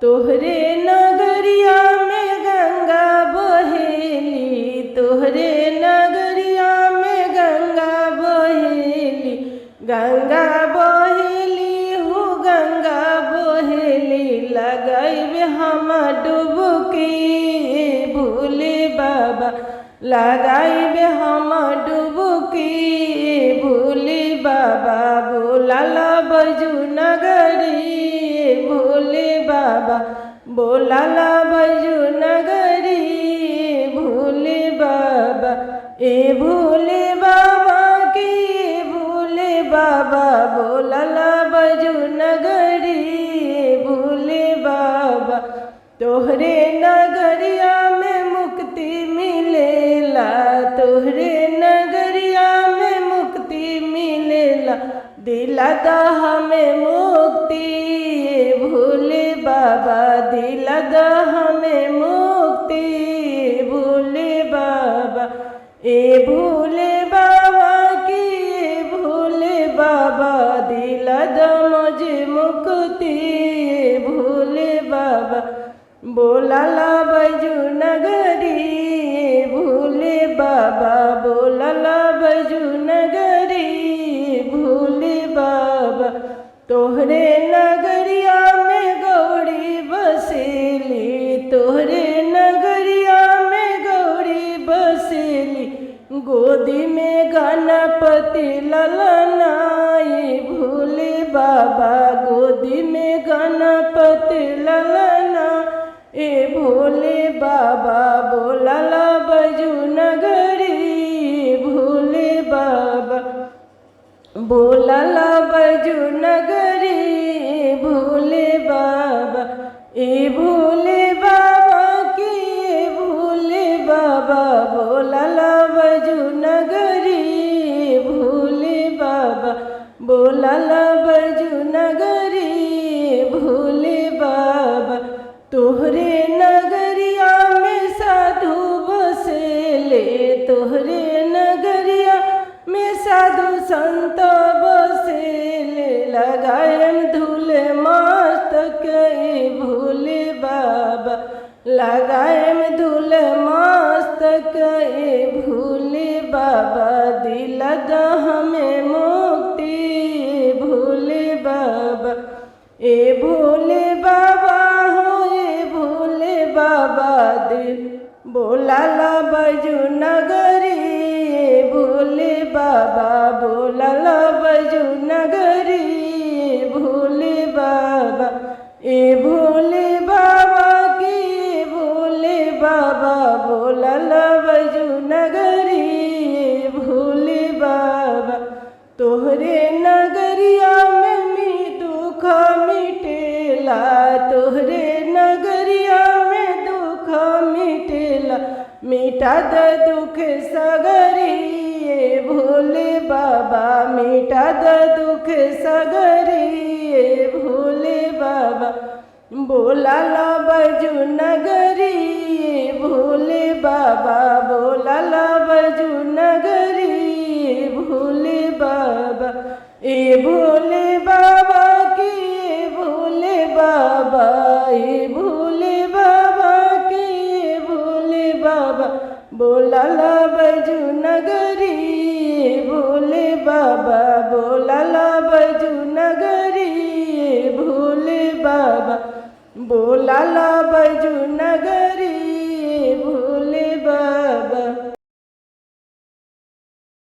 तोहरे नगरिया में गंगा बहेली, तोहरे नगरिया में गंगा बहेली, गंगा बहेली हो गंगा बहेली। लगाइबे हम डुबकी भोले बाबा, लगाइबे हम डुबकी भोले बाबा। बोलाला बैजू नगरी भोले बाबा, बोलाला बैजू नगरी भोले बाबा। ए भोले बाबा के भोले बाबा, बोलाला बैजू नगरी भोले बाबा। तोहरे नगरिया में मुक्ति मिलेला, तोहरे नगरिया में मुक्ति मिलेला। दिला दा हमें मुक्ति भोले बाबा, दिला दा हमें मुक्ति भोले बाबा। ए भोले बाबा की भोले बाबा, दिला दा मुझे मुक्ति भोले बाबा। बोलाला बैजू नगरी भोले बाबा, बोलाला बैजू नगरी भोले बाबा। तोहरे नगरिया में गौरी बसेली, तोहरे नगरिया में गौरी बसेली। गोदी में गणपति ललनाई भोले बाबा, गोदी में गणपति ललना। ए भोले बाबा बोलाला बैजू नगरी भोले बाबा, बोलाला बैजू नगरी भोले बाबा। ए भोले बाबा की भोले बाबा, बोलाला बैजू नगरी भोले बाबा, बोलाला बैजू नगरी भोले बाबा। तोहरे नगरिया में साधु बसेले, तोहरे नगरिया में साधु संत बसेले। लगायन धूले मस्तक भोले बाबा, लगायन धूले मस्तक भोले बाबा। दिला दा हमें मुक्ति भोले बाबा। ए भोले बाबा हो ए भोले बाबा, दिल बोलाला बैजू नगरी भोले बाबा, बोलाला बैजू नगरी भोले बाबा। ए भोले बाबा की भोले बाबा, बोलाला बैजू नगरी भोले बाबा। तोहरे नगरिया में दुख मिटेला, तोहरे नगरिया में दुख मिटेला। मिटा द दुख सगरी भोले बाबा, मिटा द दुख सगरी भोले बाबा। बोलाला बैजू नगरी भोले बाबा, बोलाला बैजू नगरी भोले बाबा। ए भोले बाबा की भोले बाबा, ए भोले बाबा की भोले बाबा। बोलाला बैजू नगरी भोले बाबा, बोलाला बैजू नगरी भोले बाबा, बोलाला बैजू नगरी भोले बाबा।